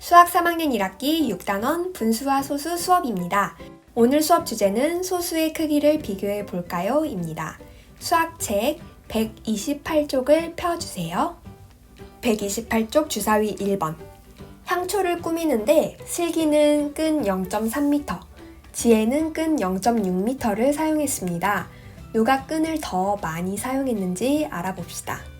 수학 3학년 1학기 6단원 분수와 소수 수업입니다. 오늘 수업 주제는 소수의 크기를 비교해 볼까요? 입니다. 수학책 128쪽을 펴주세요. 128쪽 주사위 1번. 향초를 꾸미는데 슬기는 끈 0.3m, 지혜는 끈 0.6m를 사용했습니다. 누가 끈을 더 많이 사용했는지 알아봅시다.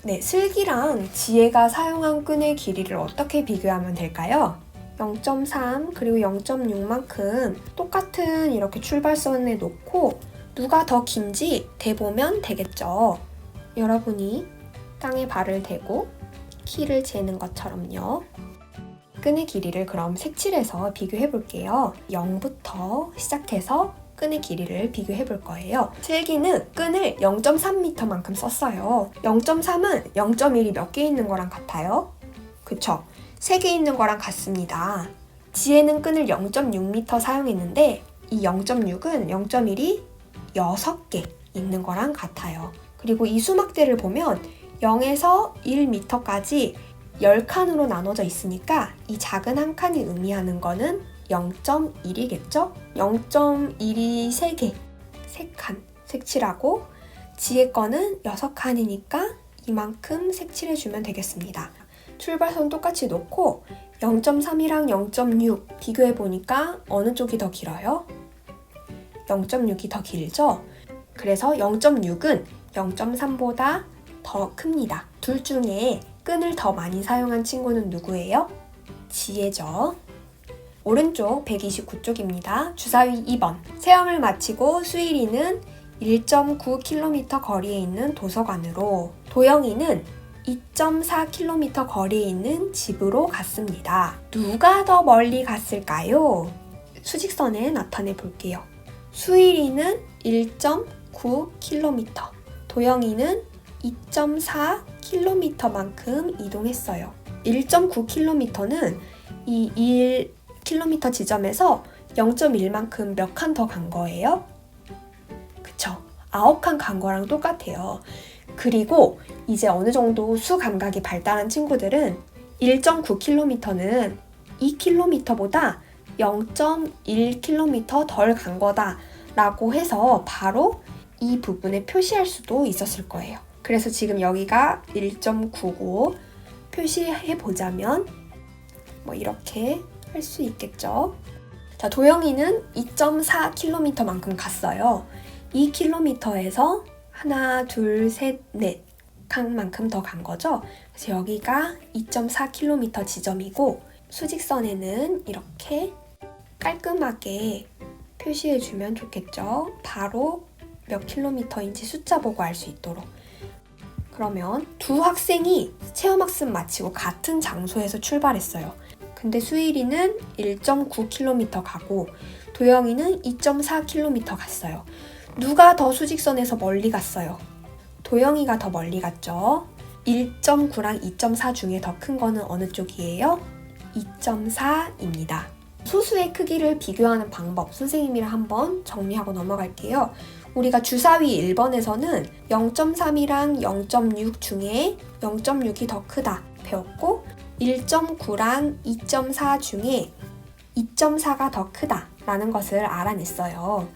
네, 슬기랑 지혜가 사용한 끈의 길이를 어떻게 비교하면 될까요? 0.3 그리고 0.6만큼 똑같은 이렇게 출발선에 놓고 누가 더 긴지 대보면 되겠죠. 여러분이 땅에 발을 대고 키를 재는 것처럼요. 끈의 길이를 그럼 색칠해서 비교해 볼게요. 0부터 시작해서 끈의 길이를 비교해 볼 거예요. 슬기는 끈을 0.3m만큼 썼어요. 0.3은 0.1이 몇 개 있는 거랑 같아요? 그쵸? 3개 있는 거랑 같습니다. 지혜는 끈을 0.6m 사용했는데 이 0.6은 0.1이 6개 있는 거랑 같아요. 그리고 이 수막대를 보면 0에서 1m까지 10칸으로 나눠져 있으니까 이 작은 한 칸이 의미하는 거는 0.1이겠죠? 0.1이 3개, 3칸 색칠하고 지혜 거는 6칸이니까 이만큼 색칠해주면 되겠습니다. 출발선 똑같이 놓고 0.3이랑 0.6 비교해보니까 어느 쪽이 더 길어요? 0.6이 더 길죠? 그래서 0.6은 0.3보다 더 큽니다. 둘 중에 끈을 더 많이 사용한 친구는 누구예요? 지혜죠. 오른쪽 129쪽입니다. 주사위 2번. 체험을 마치고 수일이는 1.9km 거리에 있는 도서관으로, 도영이는 2.4km 거리에 있는 집으로 갔습니다. 누가 더 멀리 갔을까요? 수직선에 나타내 볼게요. 수일이는 1.9km, 도영이는 2.4km만큼 이동했어요. 1.9km는 이 1km 지점에서 0.1만큼 몇 칸 더 간 거예요? 그쵸? 9칸 간 거랑 똑같아요. 그리고 이제 어느 정도 수 감각이 발달한 친구들은 1.9km는 2km보다 0.1km 덜 간 거다 라고 해서 바로 이 부분에 표시할 수도 있었을 거예요. 그래서 지금 여기가 1.9고 표시해 보자면 뭐 이렇게 할 수 있겠죠. 자, 도영이는 2.4km만큼 갔어요. 2km에서 하나, 둘, 셋, 넷 칸만큼 더 간 거죠. 그래서 여기가 2.4km 지점이고 수직선에는 이렇게 깔끔하게 표시해주면 좋겠죠. 바로 몇 킬로미터인지 숫자 보고 알 수 있도록. 그러면 두 학생이 체험학습 마치고 같은 장소에서 출발했어요. 근데 수일이는 1.9km 가고 도영이는 2.4km 갔어요. 누가 더 수직선에서 멀리 갔어요? 도영이가 더 멀리 갔죠. 1.9랑 2.4 중에 더 큰 거는 어느 쪽이에요? 2.4입니다. 소수의 크기를 비교하는 방법 선생님이랑 한번 정리하고 넘어갈게요. 우리가 주사위 1번에서는 0.3이랑 0.6 중에 0.6이 더 크다 배웠고 1.9랑 2.4 중에 2.4가 더 크다 라는 것을 알아냈어요.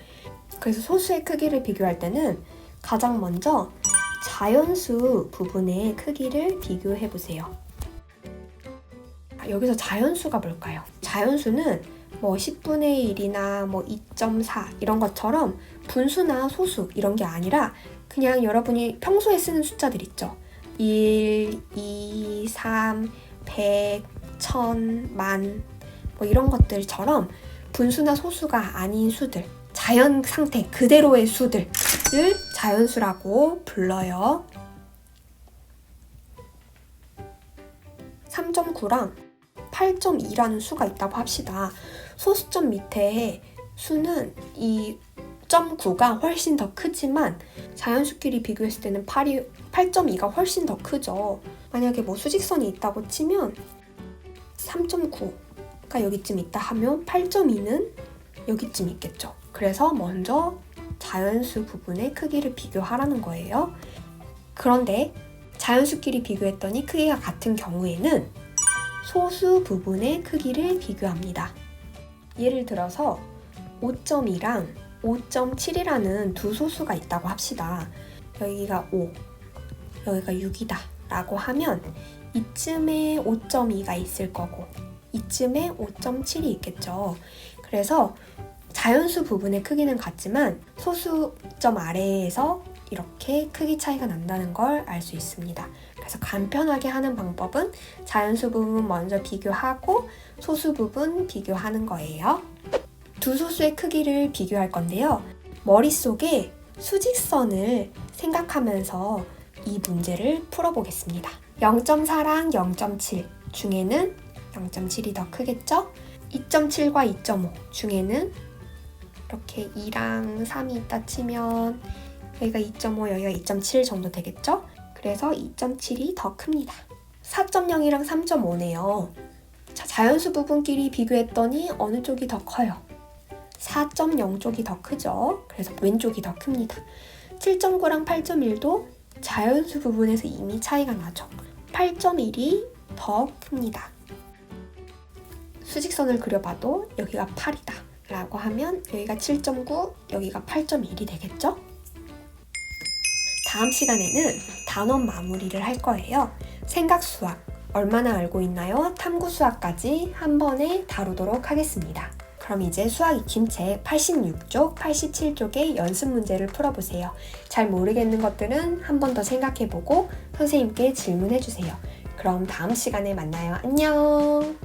그래서 소수의 크기를 비교할 때는 가장 먼저 자연수 부분의 크기를 비교해 보세요. 여기서 자연수가 뭘까요? 자연수는 뭐 10분의 1이나 뭐 2.4 이런 것처럼 분수나 소수 이런 게 아니라 그냥 여러분이 평소에 쓰는 숫자들 있죠. 1, 2, 3, 100, 1000, 만 뭐 이런 것들처럼 분수나 소수가 아닌 수들, 자연 상태 그대로의 수들을 자연수라고 불러요. 3.9랑 8.2라는 수가 있다고 합시다. 소수점 밑에 수는 이 0.9가 훨씬 더 크지만 자연수끼리 비교했을 때는 8.2가 훨씬 더 크죠. 만약에 뭐 수직선이 있다고 치면 3.9가 여기쯤 있다 하면 8.2는 여기쯤 있겠죠. 그래서 먼저 자연수 부분의 크기를 비교하라는 거예요. 그런데 자연수끼리 비교했더니 크기가 같은 경우에는 소수 부분의 크기를 비교합니다. 예를 들어서 5.2랑 5.7이라는 두 소수가 있다고 합시다. 여기가 5, 여기가 6이다 라고 하면 이쯤에 5.2가 있을 거고 이쯤에 5.7이 있겠죠. 그래서 자연수 부분의 크기는 같지만 소수점 아래에서 이렇게 크기 차이가 난다는 걸 알 수 있습니다. 그래서 간편하게 하는 방법은 자연수 부분 먼저 비교하고 소수 부분 비교하는 거예요. 두 소수의 크기를 비교할 건데요. 머릿속에 수직선을 생각하면서 이 문제를 풀어보겠습니다. 0.4랑 0.7 중에는 0.7이 더 크겠죠? 2.7과 2.5 중에는 이렇게 2랑 3이 있다 치면 여기가 2.5, 여기가 2.7 정도 되겠죠? 그래서 2.7이 더 큽니다. 4.0이랑 3.5네요. 자, 자연수 부분끼리 비교했더니 어느 쪽이 더 커요? 4.0 쪽이 더 크죠? 그래서 왼쪽이 더 큽니다. 7.9랑 8.1도 자연수 부분에서 이미 차이가 나죠. 8.1이 더 큽니다. 수직선을 그려봐도 여기가 8이다 라고 하면 여기가 7.9, 여기가 8.1이 되겠죠? 다음 시간에는 단원 마무리를 할 거예요. 생각 수학, 얼마나 알고 있나요? 탐구 수학까지 한 번에 다루도록 하겠습니다. 그럼 이제 수학 익힘책 86쪽, 87쪽의 연습 문제를 풀어보세요. 잘 모르겠는 것들은 한 번 더 생각해보고 선생님께 질문해주세요. 그럼 다음 시간에 만나요. 안녕!